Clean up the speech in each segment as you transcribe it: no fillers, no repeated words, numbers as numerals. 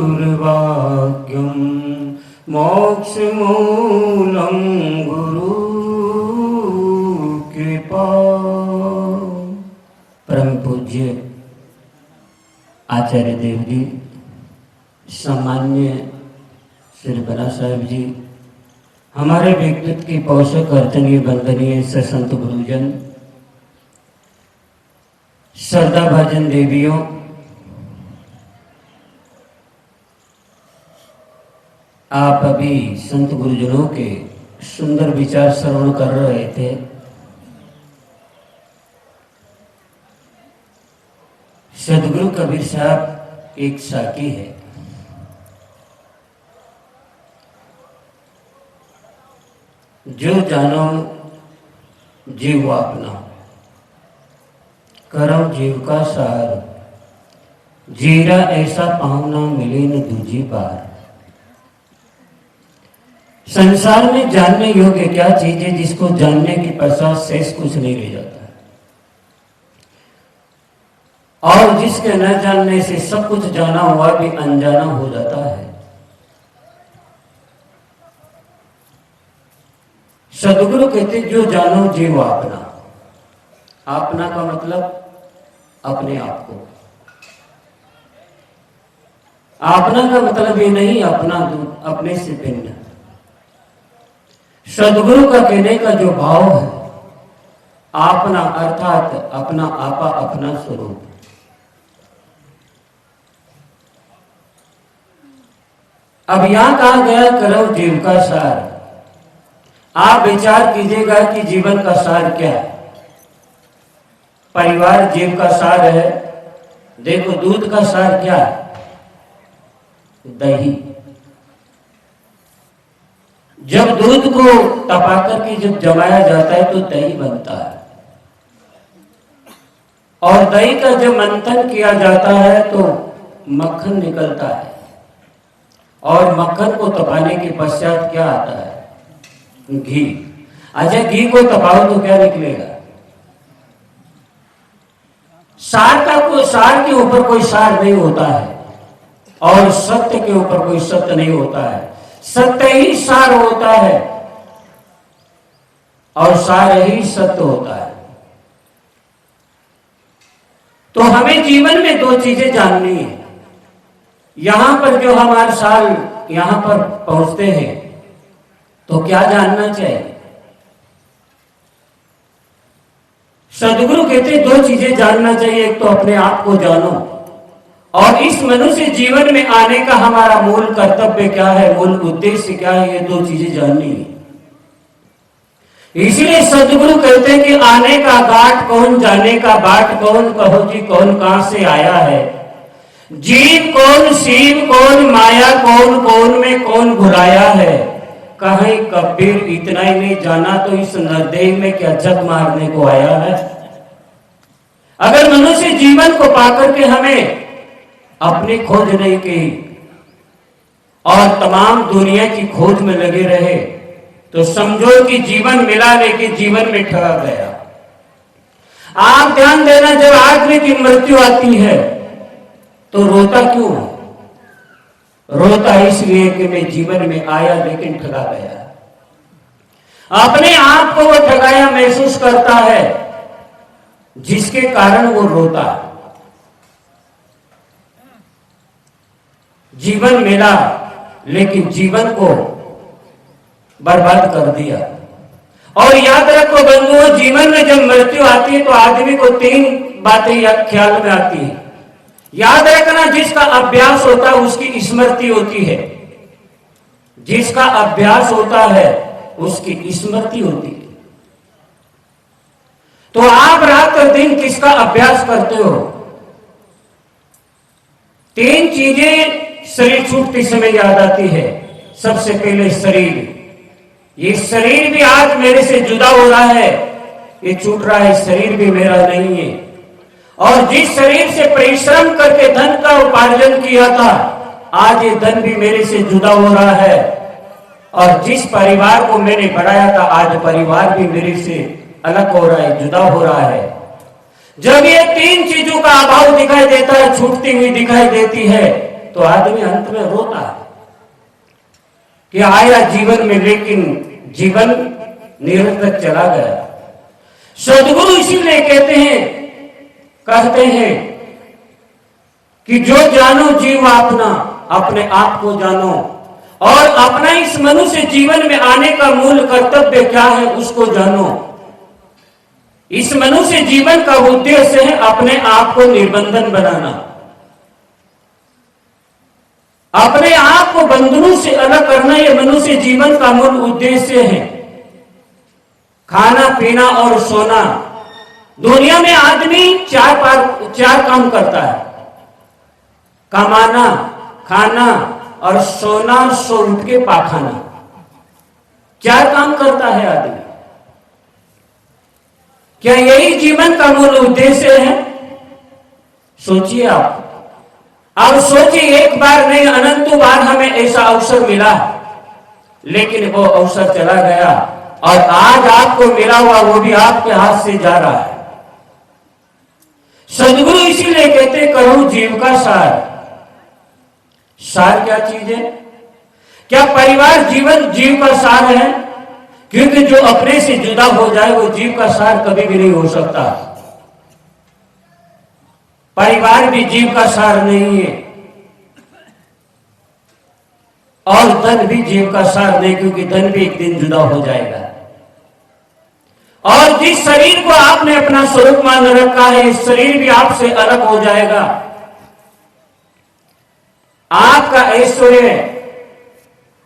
गुरुर्वाक्यं मोक्षमूलं गुरु कृपा। परम पूज्य आचार्य देव जी, सामान्य श्री बना साहब जी, हमारे व्यक्तित्व की पोषक अर्चनीय वंदनीय संत गुरुजन, श्रद्धा भाजन देवियों, आप अभी संत गुरुजनों के सुंदर विचार श्रवण कर रहे थे। सदगुरु कबीर साहब एक साकी है। जो जानो जीव अपना, करो जीव का सार, जीरा ऐसा पावना मिले न दूजी बार। संसार में जानने योग्य क्या चीज है जिसको जानने के पश्चात शेष कुछ नहीं रह जाता है, और जिसके न जानने से सब कुछ जाना हुआ भी अनजाना हो जाता है। सदगुरु कहते जो जानो जीव अपना। अपना का मतलब अपने आप को। अपना का मतलब ये नहीं अपना अपने से भिन्न। सदगुरु का कहने का जो भाव है, अपना अर्थात अपना आपा, अपना स्वरूप। अब यहां कहा गया करो जीव का सार। आप विचार कीजिएगा कि जीवन का सार क्या है। परिवार जीव का सार है। देखो दूध का सार क्या है? दही। जब दूध को तपा करके जब जमाया जाता है तो दही बनता है, और दही का जब मंथन किया जाता है तो मक्खन निकलता है, और मक्खन को तपाने के पश्चात क्या आता है? घी। अच्छा, घी को तपाओ तो क्या निकलेगा? सार के ऊपर कोई सार नहीं होता है, और सत्य के ऊपर कोई सत्य नहीं होता है। सत्य ही सार होता है, और सार ही सत्य होता है। तो हमें जीवन में दो चीजें जाननी है। यहां पर जो हम हर साल यहां पर पहुंचते हैं तो क्या जानना चाहिए? सदगुरु कहते दो चीजें जानना चाहिए। एक तो अपने आप को जानो, और इस मनुष्य जीवन में आने का हमारा मूल कर्तव्य क्या है, मूल उद्देश्य क्या है, ये दो चीजें जाननी है। इसलिए सदगुरु कहते हैं कि आने का घाट कौन, जाने का बाट कौन, कहो जी कौन कहां से आया है। जीव कौन, शिव कौन, माया कौन, कौन में कौन भुलाया है। कहीं कबीर इतना ही नहीं जाना तो इस नरदेह में क्या जग मारने को आया है। अगर मनुष्य जीवन को पाकर के हमें अपनी खोज नहीं की और तमाम दुनिया की खोज में लगे रहे तो समझो कि जीवन मिला लेकिन जीवन में ठगा गया। आप ध्यान देना, जब आदमी की मृत्यु आती है तो रोता क्यों है? रोता इसलिए कि मैं जीवन में आया लेकिन ठगा गया। अपने आप को वो ठगाया महसूस करता है, जिसके कारण वो रोता है। जीवन मिला लेकिन जीवन को बर्बाद कर दिया। और याद रखो बंधुओं, जीवन में जब मृत्यु आती है तो आदमी को तीन बातें ख्याल में आती है। याद रखना, जिसका अभ्यास होता है उसकी स्मृति होती है। जिसका अभ्यास होता है उसकी स्मृति होती है। तो आप रात और दिन किसका अभ्यास करते हो? तीन चीजें शरीर छूटते समय याद आती है। सबसे पहले शरीर। ये शरीर भी आज मेरे से जुदा हो रहा है, ये छूट रहा है, शरीर भी मेरा नहीं है। और जिस शरीर से परिश्रम करके धन का उपार्जन किया था, आज ये धन भी मेरे से जुदा हो रहा है। और जिस परिवार को मैंने बढ़ाया था, आज परिवार भी मेरे से अलग हो रहा है, जुदा हो रहा है। जब ये तीन चीजों का अभाव दिखाई देता है, छूटती हुई दिखाई देती है, तो आदमी अंत में रोता है कि आया जीवन में लेकिन जीवन निरर्थक चला गया। सदगुरु इसीलिए कहते हैं कि जो जानो जीव अपना, अपने आप को जानो, और अपना इस मनुष्य जीवन में आने का मूल कर्तव्य क्या है उसको जानो। इस मनुष्य जीवन का उद्देश्य है अपने आप को निर्बंधन बनाना, अपने आप को बंधनों से अलग करना। यह मनुष्य जीवन का मूल उद्देश्य है। खाना पीना और सोना। दुनिया में आदमी चार काम करता है, कमाना, खाना और सोना, सो उठ के पाखाना। 4 काम करता है आदमी। क्या यही जीवन का मूल उद्देश्य है? सोचिए आप। अब सोचिए, एक बार नहीं अनंतों बार हमें ऐसा अवसर मिला, लेकिन वो अवसर चला गया और आज आपको मिला हुआ वो भी आपके हाथ से जा रहा है। सदगुरु इसीलिए कहते करो जीव का सार। सार क्या चीज है? क्या परिवार जीवन जीव का सार है? क्योंकि जो अपने से जुदा हो जाए वो जीव का सार कभी भी नहीं हो सकता। परिवार भी जीव का सार नहीं है और धन भी जीव का सार नहीं, क्योंकि धन भी एक दिन जुदा हो जाएगा। और जिस शरीर को आपने अपना स्वरूप मान रखा है, इस शरीर भी आपसे अलग हो जाएगा। आपका ऐश्वर्य,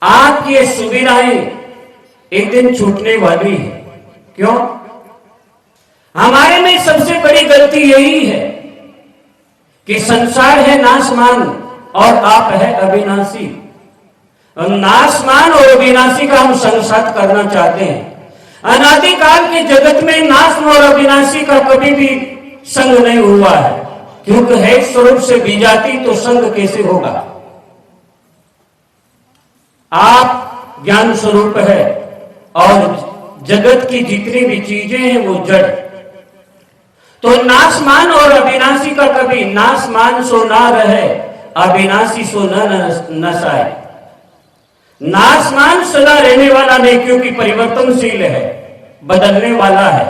आपकी सुविधाएं एक दिन छूटने वाली है। क्यों? हमारे में सबसे बड़ी गलती यही है कि संसार है नाशमान और आप है अविनाशी। नाशमान और अविनाशी का हम संसार करना चाहते हैं। अनादिकाल के जगत में नाश और अविनाशी का कभी भी संग नहीं हुआ है, क्योंकि है स्वरूप से विजाती तो संग कैसे होगा? आप ज्ञान स्वरूप है और जगत की जितनी भी चीजें हैं वो जड़। तो नाशमान और अविनाशी का कभी नाशमान सो ना रहे, अविनाशी सो न नसाए। नाशमान सदा रहने वाला नहीं, क्योंकि परिवर्तनशील है, बदलने वाला है।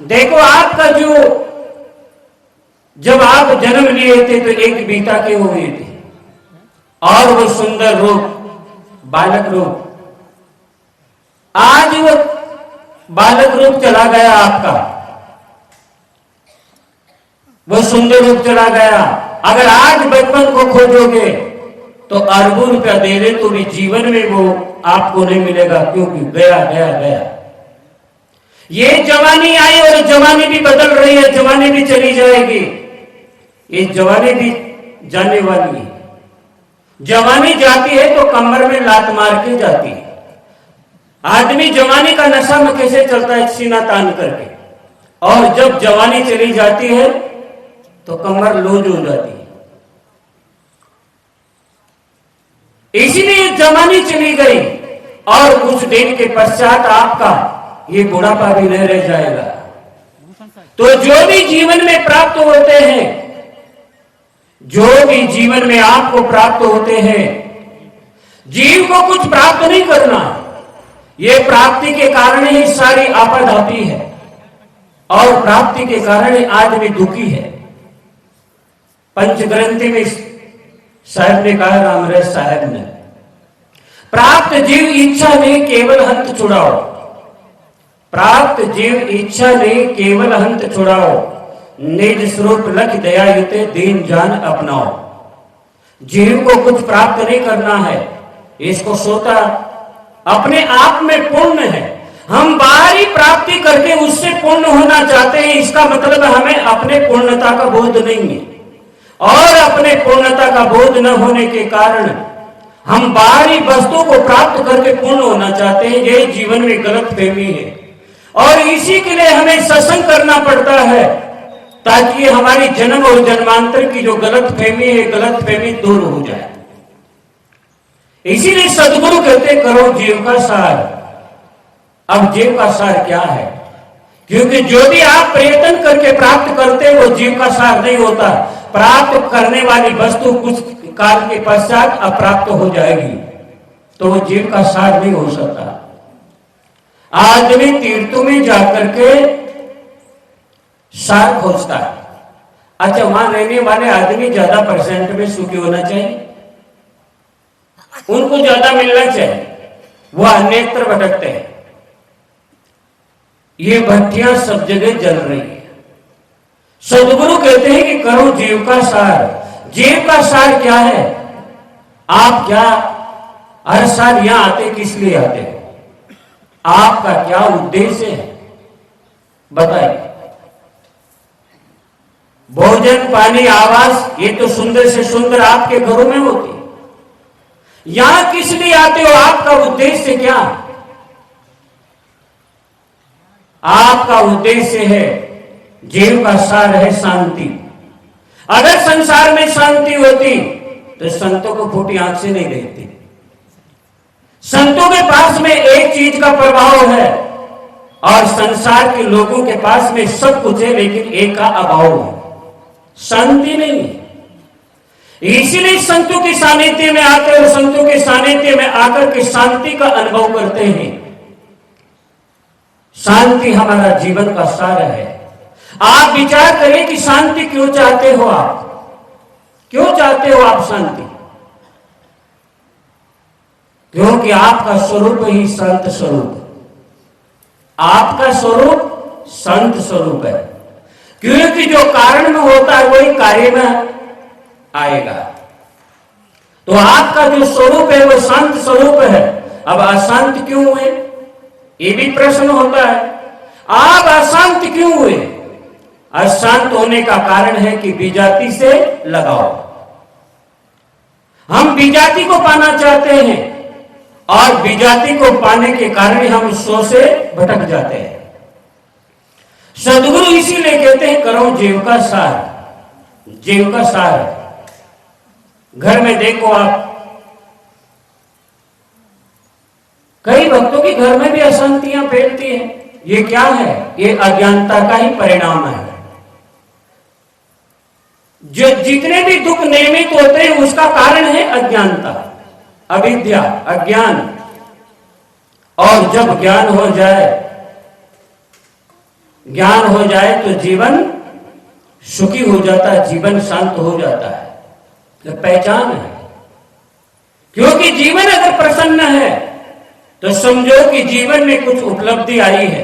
देखो आपका जो जब आप जन्म लिए थे तो एक बीता के हुए थे और वो सुंदर रूप, बालक रूप, आज वो बालक रूप चला गया आपका, वो सुंदर रूप चला गया। अगर आज बचपन को खोजोगे तो अरबों रुपया दे दे तो भी जीवन में वो आपको नहीं मिलेगा, क्योंकि गया गया गया। ये जवानी आई और जवानी भी बदल रही है, जवानी भी चली जाएगी, ये जवानी भी जाने वाली है। जवानी जाती है तो कमर में लात मार के जाती है। आदमी जवानी का नशा में कैसे चलता है? सीना तान करके। और जब जवानी चली जाती है तो कमर लूज हो जाती है। इसीलिए जवानी चली गई और कुछ दिन के पश्चात आपका ये बुढ़ापा भी नहीं रह जाएगा। तो जो भी जीवन में प्राप्त होते हैं, जो भी जीवन में आपको प्राप्त होते हैं, जीव को कुछ प्राप्त नहीं करना। ये प्राप्ति के कारण ही सारी आपद आती है और प्राप्ति के कारण ही आदमी दुखी है। पंचग्रंथि में साहब ने कहा, रामराज साहब ने, प्राप्त जीव इच्छा नहीं केवल हंत छुड़ाओ। प्राप्त जीव इच्छा नहीं केवल हंत छुड़ाओ, निज स्वरूप लख दया युते दीन जान अपनाओ। जीव को कुछ प्राप्त नहीं करना है, इसको सोता अपने आप में पूर्ण है। हम बाहरी प्राप्ति करके उससे पूर्ण होना चाहते हैं, इसका मतलब हमें अपने पूर्णता का बोध नहीं है। और अपने पूर्णता का बोध न होने के कारण हम बाहरी वस्तु को प्राप्त करके पूर्ण होना चाहते हैं। यही जीवन में गलत फहमी है और इसी के लिए हमें सत्संग करना पड़ता है, ताकि हमारी जन्म और जन्मांतर की जो गलत फहमी है, गलत फहमी दूर हो जाए। इसीलिए सदगुरु कहते करो जीव का सार। अब जीव का सार क्या है? क्योंकि जो भी आप प्रयत्न करके प्राप्त करते हैं वो जीव का सार नहीं होता। प्राप्त करने वाली वस्तु कुछ काल के पश्चात अप्राप्त हो जाएगी, तो वो जीव का सार नहीं हो सकता। आदमी तीर्थों में जाकर के सार खोजता है। अच्छा, वहां रहने वाले आदमी ज्यादा परसेंट में सुखी होना चाहिए, उनको ज्यादा मिलना चाहिए, वो अन्यत्र भटकते हैं। ये भट्टियां सब जगह जल रही है। सदगुरु कहते हैं कि करो जीव का सार। जीव का सार क्या है? आप क्या हर साल यहां आते किस लिए आते हो? आपका क्या उद्देश्य है बताइए। भोजन, पानी, आवास, ये तो सुंदर से सुंदर आपके घरों में होती है। यहां किस लिए आते हो? आपका उद्देश्य क्या? आपका उद्देश्य है, जीव का सार है शांति। अगर संसार में शांति होती तो संतों को फूटी आंख से नहीं देखती। संतों के पास में एक चीज का प्रभाव है और संसार के लोगों के पास में सब कुछ है, लेकिन एक का अभाव है, शांति नहीं है। इसीलिए संतों के सानिध्य में आकर और संतों के सानिध्य में आकर के शांति का अनुभव करते हैं। शांति हमारा जीवन का सार है। आप विचार करें कि शांति क्यों चाहते हो? आप क्यों चाहते हो आप शांति? क्योंकि आपका स्वरूप ही संत स्वरूप है। आपका स्वरूप संत स्वरूप है, क्योंकि जो कारण में होता है वही कार्य में आएगा। तो आपका जो स्वरूप है वो शांत स्वरूप है। अब अशांत क्यों हुए, ये भी प्रश्न होता है। आप अशांत क्यों हुए? अशांत होने का कारण है कि विजाति से लगाओ। हम विजाति को पाना चाहते हैं और विजाति को पाने के कारण हम सो से भटक जाते हैं। सदगुरु इसीलिए कहते हैं करो जीव का सार। जीव का सार है। घर में देखो आप, कई भक्तों के घर में भी अशांतियां फैलती हैं। ये क्या है? ये अज्ञानता का ही परिणाम है। जो जितने भी दुख निर्मित होते हैं उसका कारण है अज्ञानता, अविद्या, अज्ञान। और जब ज्ञान हो जाए तो जीवन सुखी हो जाता है, जीवन शांत हो जाता है। तो पहचान है, क्योंकि जीवन अगर प्रसन्न है तो समझो कि जीवन में कुछ उपलब्धि आई है।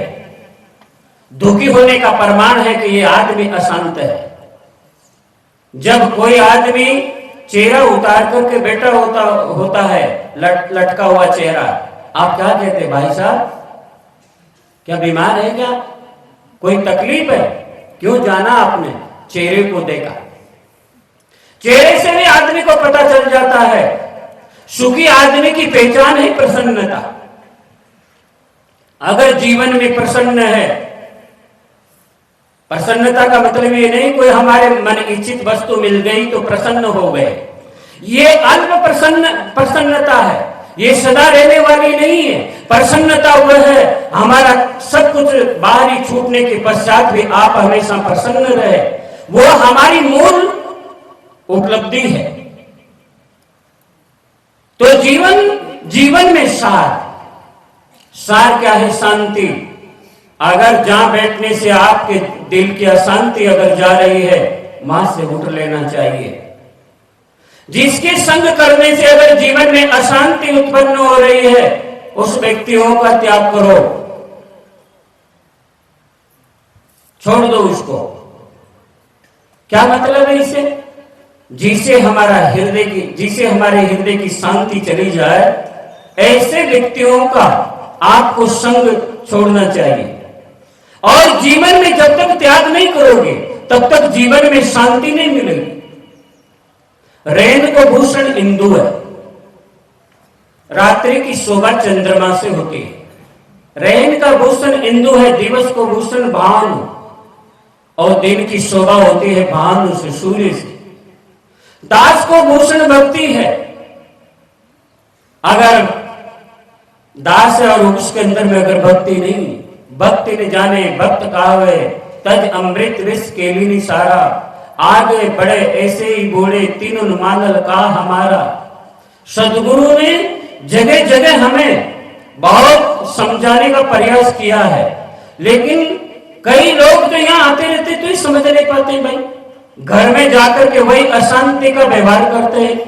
दुखी होने का प्रमाण है कि ये आदमी अशांत है। जब कोई आदमी चेहरा उतार करके बैठा होता है, लटका हुआ चेहरा, आप क्या कहते हैं? भाई साहब क्या बीमार है क्या? कोई तकलीफ है? क्यों जाना आपने? चेहरे को देखा। चेहरे से भी आदमी को पता चल जाता है। सुखी आदमी की पहचान है प्रसन्नता। अगर जीवन में प्रसन्न है, प्रसन्नता का मतलब ये नहीं कोई हमारे मन इच्छित वस्तु मिल गई तो प्रसन्न हो गए। ये अल्प प्रसन्नता है, ये सदा रहने वाली नहीं है। प्रसन्नता वह है हमारा सब कुछ बाहरी छूटने के पश्चात भी आप हमेशा प्रसन्न रहे, वो हमारी मूल उपलब्धि है। तो जीवन में सार क्या है? शांति। अगर जहां बैठने से आपके दिल की अशांति अगर जा रही है, वहां से उठ लेना चाहिए। जिसके संग करने से अगर जीवन में अशांति उत्पन्न हो रही है, उस व्यक्तियों का त्याग करो, छोड़ दो उसको। क्या मतलब है इसे? जिसे हमारे हृदय की शांति चली जाए, ऐसे व्यक्तियों का आपको संग छोड़ना चाहिए। और जीवन में जब तक त्याग नहीं करोगे तब तक जीवन में शांति नहीं मिलेगी। रैन को भूषण इंदु है, रात्रि की शोभा चंद्रमा से होती है। रैन का भूषण इंदु है, दिवस को भूषण भानु, और दिन की शोभा होती है भानु से, सूर्य से। दास को भूषण भक्ति है। अगर दास है और उसके अंदर में अगर भक्ति नहीं, भक्ति न जाने भक्त कहावे, तज अमृत विष केली सारा। आगे बढ़े ऐसे ही बूढ़े तीनों मानल का हमारा। सदगुरु ने जगह जगह हमें बहुत समझाने का प्रयास किया है, लेकिन कई लोग तो यहाँ आते रहते तो ही समझ नहीं पाते भाई, घर में जाकर के वही अशांति का व्यवहार करते हैं।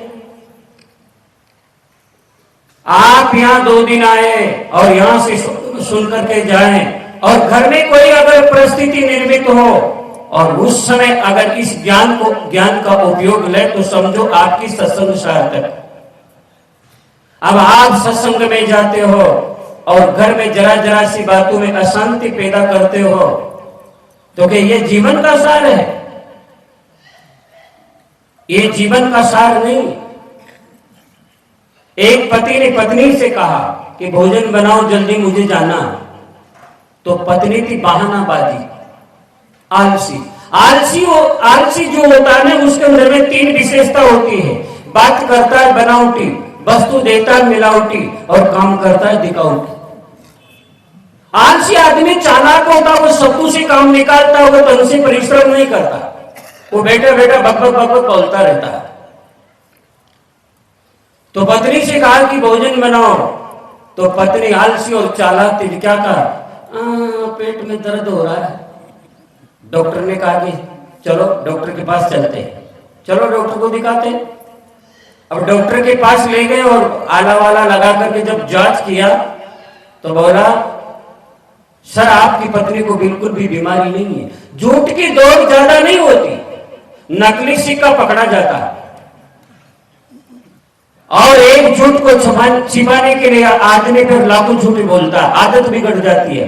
आप यहाँ 2 दिन आए और यहाँ से सुन करके जाएं, और घर में कोई अगर परिस्थिति निर्मित हो और उस समय अगर इस ज्ञान का उपयोग ले तो समझो आपकी सत्संग सार्थक। अब आप सत्संग में जाते हो और घर में जरा जरा सी बातों में अशांति पैदा करते हो, तो क्या ये जीवन का सार है? ये जीवन का सार नहीं। एक पति ने पत्नी से कहा कि भोजन बनाओ जल्दी मुझे जाना, तो पत्नी थी बहानाबाजी, आलसी। आलसी जो होता है ना, उसके अंदर में 3 विशेषता होती है। बात करता है बनावटी, वस्तु देता है मिलावटी, और काम करता है दिखावटी। आलसी आदमी चालाक होता, वो सत्तू से काम निकालता होगा तो उनसे परिश्रम नहीं करता, वो बैठा बैठा बकबक बकबक बोलता रहता है। तो पत्नी से कहा कि भोजन बनाओ, तो पत्नी आलसी और चालाक थी, क्या कहा, पेट में दर्द हो रहा है। डॉक्टर ने कहा कि चलो डॉक्टर के पास चलते हैं, चलो डॉक्टर को दिखाते हैं। अब डॉक्टर के पास ले गए और आला वाला लगा करके जब जांच किया तो बोला, सर आपकी पत्नी को बिल्कुल भी बीमारी नहीं है। झूठ की दौड़ ज्यादा नहीं होती, नकली सिक्का पकड़ा जाता है, और एक झूठ को छिपाने के लिए आदमी फिर लाखों झूठ बोलता है, आदत बिगड़ जाती है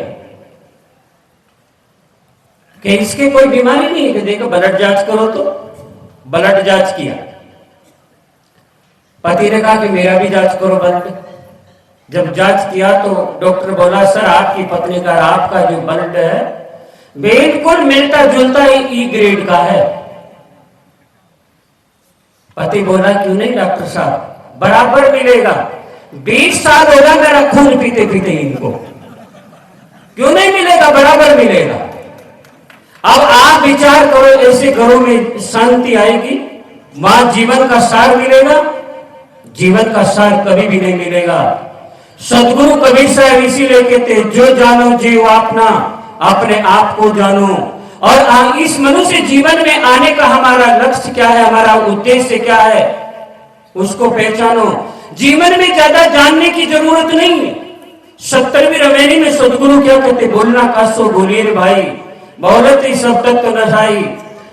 कि इसके कोई बीमारी नहीं है। कि देखो ब्लड जांच करो, तो ब्लड जांच किया, पति ने कहा कि मेरा भी जांच करो ब्लड। जब जांच किया तो डॉक्टर बोला, सर आपकी पत्नी का आपका जो ब्लड है बिल्कुल मिलता जुलता ई ग्रेड का है। पति बोला, क्यों नहीं डॉक्टर साहब, बराबर मिलेगा, 20 साल हो गया मेरा खून पीते पीते इनको, क्यों नहीं मिलेगा, बराबर मिलेगा। अब आप विचार करो, ऐसे घरों में शांति आएगी? वहां जीवन का सार मिलेगा? जीवन का सार कभी भी नहीं मिलेगा। सदगुरु कबीर साहब इसीलिए कहते, जो जानो जीव अपना, अपने आप को जानो। और इस मनुष्य जीवन में आने का हमारा लक्ष्य क्या है, हमारा उद्देश्य क्या है, उसको पहचानो। जीवन में ज्यादा जानने की जरूरत नहीं है। 70वीं रमेनी में सदगुरु क्या कहते, बोलना कासो बोलिए भाई, बहुलत ही सब तत्व नशाई,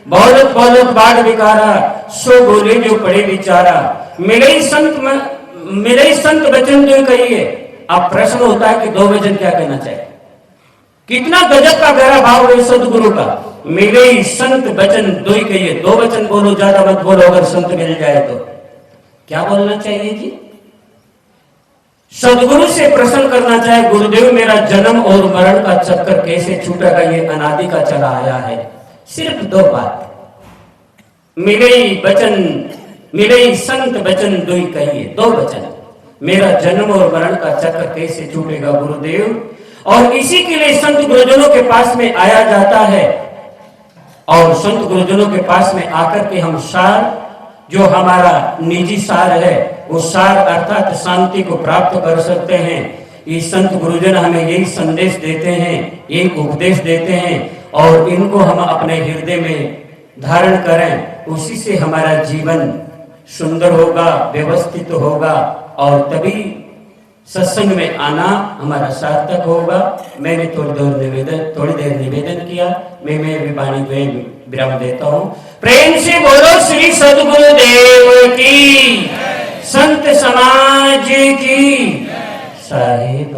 बहुलत बहुलत बाढ़ विकारा, सो बोले जो पड़े विचारा, मिले ही संत वचन जो कहिए। अब प्रश्न होता है कि 2 वचन क्या कहना चाहिए? कितना गजब का गहरा भाव है सदगुरु का। मिले ही संत वचन 2 ही कहिए, 2 वचन बोलो, ज्यादा मत बोलो। अगर संत मिल जाए तो क्या बोलना चाहिए जी? सदगुरु से प्रश्न करना चाहे, गुरुदेव मेरा जन्म और मरण का चक्कर कैसे छूटेगा, ये अनादि का चला आया है। सिर्फ 2 बात, मिले ही संत वचन 2 ही कहिए, 2 वचन। मेरा जन्म और मरण का चक्कर कैसे छूटेगा गुरुदेव। और इसी के लिए संत गुरुजनों के पास में आया जाता है, और संत गुरुजनों के पास में आकर के हम सार, जो हमारा निजी सार है, उस सार अर्थात शांति को प्राप्त कर सकते हैं। ये संत गुरुजन हमें यही संदेश देते हैं, यही उपदेश देते हैं, और इनको हम अपने हृदय में धारण करें, उसी से हमारा जीवन सुंदर होगा, व्यवस्थित होगा, और तभी सत्संग में आना हमारा सार्थक होगा। मैंने थोड़ी देर निवेदन किया, मैं भी वाणी में विराम देता हूँ। प्रेम से बोलो श्री सद्गुरुदेव की, संत समाज की, साहेब।